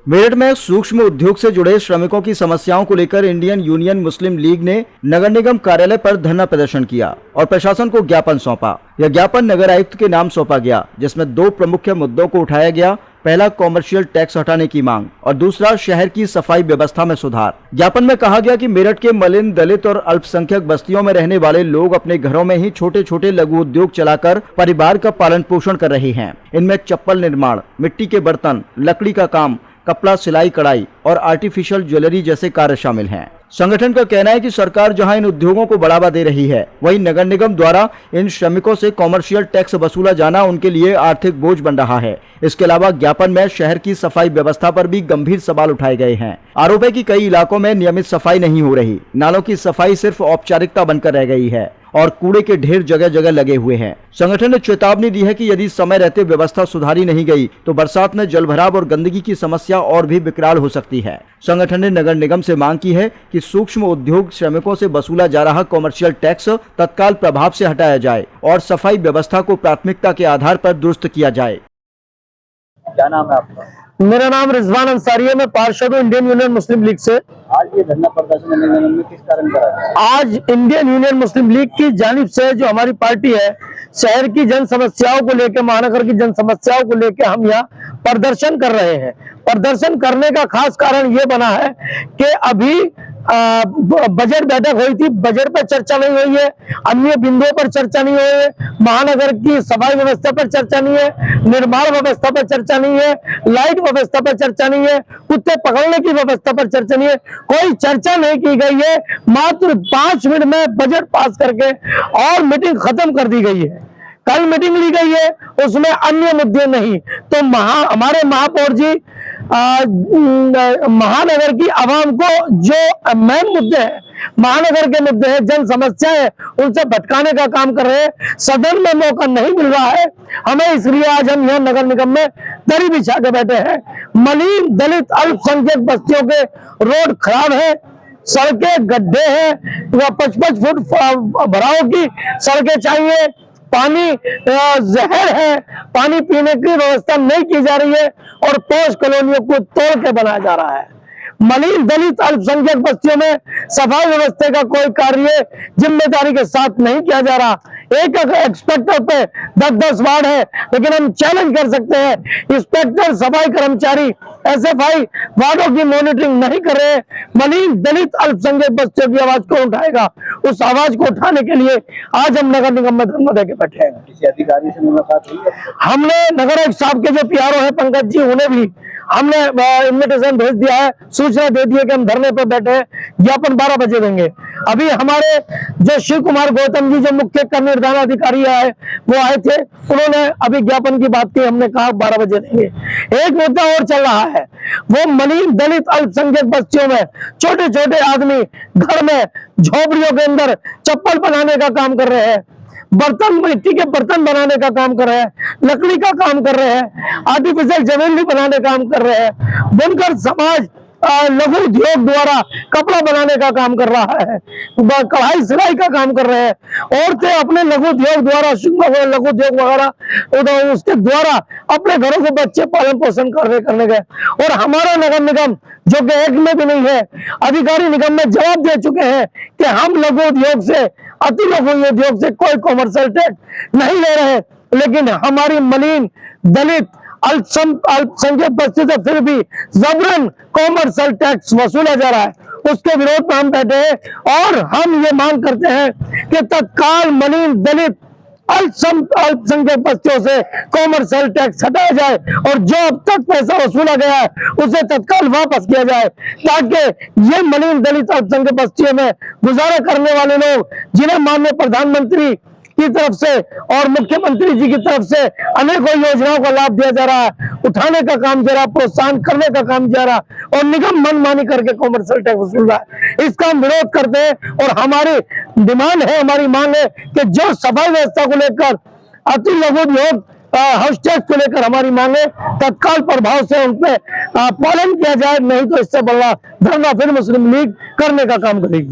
मेरठ में सूक्ष्म उद्योग से जुड़े श्रमिकों की समस्याओं को लेकर इंडियन यूनियन मुस्लिम लीग ने नगर निगम कार्यालय पर धरना प्रदर्शन किया और प्रशासन को ज्ञापन सौंपा। यह ज्ञापन नगर आयुक्त के नाम सौंपा गया, जिसमें दो प्रमुख मुद्दों को उठाया गया। पहला, कॉमर्शियल टैक्स हटाने की मांग और दूसरा, शहर की सफाई व्यवस्था में सुधार। ज्ञापन में कहा गया कि मेरठ के मलिन, दलित और अल्पसंख्यक बस्तियों में रहने वाले लोग अपने घरों में ही छोटे छोटे लघु उद्योग चलाकर परिवार का पालन पोषण कर रहे हैं। इनमें चप्पल निर्माण, मिट्टी के बर्तन, लकड़ी का काम, कपड़ा सिलाई कढ़ाई और आर्टिफिशियल ज्वेलरी जैसे कार्य शामिल हैं। संगठन का कहना है कि सरकार जहां इन उद्योगों को बढ़ावा दे रही है, वहीं नगर निगम द्वारा इन श्रमिकों से कॉमर्शियल टैक्स वसूला जाना उनके लिए आर्थिक बोझ बन रहा है। इसके अलावा ज्ञापन में शहर की सफाई व्यवस्था पर भी गंभीर सवाल उठाए गए हैं। आरोप है कि कई इलाकों में नियमित सफाई नहीं हो रही, नालों की सफाई सिर्फ औपचारिकता बनकर रह गई है और कूड़े के ढेर जगह जगह लगे हुए हैं। संगठन ने चेतावनी दी है कि यदि समय रहते व्यवस्था सुधारी नहीं गई तो बरसात में जलभराव और गंदगी की समस्या और भी विकराल हो सकती है। संगठन ने नगर निगम से मांग की है कि सूक्ष्म उद्योग श्रमिकों से वसूला जा रहा कॉमर्शियल टैक्स तत्काल प्रभाव से हटाया जाए और सफाई व्यवस्था को प्राथमिकता के आधार पर दुरुस्त किया जाए। क्या नाम है आपका? मेरा नाम रिजवान अंसारी है। मैं पार्षद हूँ इंडियन यूनियन मुस्लिम लीग से। आज ये धरना प्रदर्शन नगर निगम में किस कारण करा है? आज इंडियन यूनियन मुस्लिम लीग की जानिब से जो हमारी पार्टी है, शहर की जन समस्याओं को लेकर, महानगर की जन समस्याओं को लेकर हम यहाँ प्रदर्शन कर रहे हैं। प्रदर्शन करने का खास कारण ये बना है कि अभी बजट बैठक हुई थी, बजट पर चर्चा नहीं हुई है, अन्य बिंदुओं पर चर्चा नहीं हुई है, महानगर की सफाई व्यवस्था पर चर्चा नहीं है, निर्माण व्यवस्था पर चर्चा नहीं है, लाइट व्यवस्था पर चर्चा नहीं है, कुत्ते पकड़ने की व्यवस्था पर चर्चा नहीं है। कोई चर्चा नहीं की गई है। मात्र 5 मिनट में बजट पास करके और मीटिंग खत्म कर दी गई है। कल मीटिंग ली गई है, उसमें अन्य मुद्दे नहीं। तो हमारे महापौर जी महानगर की आवाम को जो मेन मुद्दे हैं, महानगर के मुद्दे हैं, जन समस्याएं, उनसे भटकाने का काम कर रहे हैं। सदन में मौका नहीं मिल रहा है हमें, इसलिए आज हम यहाँ नगर निगम में दरी बिछा के बैठे हैं। मलिन, दलित, अल्पसंख्यक बस्तियों के रोड खराब है, सड़कें गड्ढे हैं, 55 फुट भराव की सड़कें चाहिए, पानी जहर है, पानी पीने की व्यवस्था नहीं की जा रही है और पोस्ट कॉलोनियों को तोड़ के बनाया जा रहा है। मलिन, दलित, अल्पसंख्यक बस्तियों में सफाई व्यवस्था का कोई कार्य जिम्मेदारी के साथ नहीं किया जा रहा। एक इंस्पेक्टर पे 10-10 वार्ड है, लेकिन हम चैलेंज कर सकते हैं, इंस्पेक्टर, सफाई कर्मचारी, एसएफआई वार्डों की मॉनिटरिंग नहीं कर रहे। मलिन, दलित, अल्पसंख्यक बस्तियों की आवाज कौन उठाएगा? उस आवाज को उठाने के लिए आज हम नगर निगम में धरना देके बैठे हैं। किसी अधिकारी से मुलाकात हुई है? हमने नगर आयुक्त साहब के जो पीआरओ है पंकज जी, उन्हें भी हमने इन्विटेशन भेज दिया है, सूचना दे दी है कि हम धरने पर बैठे हैं, ज्ञापन 12 बजे देंगे। अभी हमारे जो शिव कुमार गौतम जी, जो मुख्य कर निर्धारण अधिकारी आए, वो आए थे, उन्होंने अभी ज्ञापन की बात की, हमने कहा 12 बजे देंगे। एक मुद्दा और चल रहा है, वो मलिन, दलित, अल्पसंख्यक बस्तियों में छोटे छोटे आदमी घर में झोपड़ियों के अंदर चप्पल बनाने का काम कर रहे हैं, बर्तन, मिट्टी के बर्तन बनाने का काम कर रहे हैं, लकड़ी का काम कर रहे हैं, आर्टिफिशियल ज्वेलरी बनाने का काम कर रहे हैं, बुनकर समाज लघु उद्योग द्वारा कपड़ा बनाने का काम कर रहा है, कढ़ाई सिलाई का काम कर रहे हैं, औरतें अपने लघु उद्योग द्वारा, लघु उद्योग वगैरह उसके द्वारा अपने घरों को बच्चे पालन पोषण करने गए। और हमारा नगर निगम, जो कि एक में भी नहीं है, अधिकारी निगम में जवाब दे चुके हैं कि हम लघु उद्योग से, अति लघु उद्योग से कोई कॉमर्शियल टैक्स नहीं ले रहे, लेकिन हमारी मलिन, दलित, अल्पसंख्यक बस्ती से फिर भी जबरन कॉमर्शियल टैक्स वसूला जा रहा है। उसके विरोध में हम बैठे हैं और हम ये मांग करते हैं कि तत्काल मलिन, दलित, अल्पसंख्यक बस्तियों से कॉमर्शियल टैक्स हटाया जाए और जो अब तक पैसा वसूला गया है उसे तत्काल वापस किया जाए, ताकि ये मलिन, दलित, अल्पसंख्यक बस्तियों में गुजारा करने वाले लोग, जिन्हें माननीय प्रधानमंत्री की तरफ से और मुख्यमंत्री जी की तरफ से अनेकों योजनाओं का लाभ दिया जा रहा है, उठाने का काम जा रहा, प्रोत्साहन करने का काम जा रहा, और निगम मनमानी करके कॉमर्शियल टैक्स वसूल रहा है। इसका हम विरोध करते हैं और हमारी डिमांड है, हमारी मांग है कि जो सफाई व्यवस्था को लेकर, अति लघु उद्योग, हाउस टैक्स को लेकर हमारी मांग है, तत्काल प्रभाव से उनपे पालन किया जाए, नहीं तो इससे बड़ा धरना फिर मुस्लिम लीग करने का काम करेगी।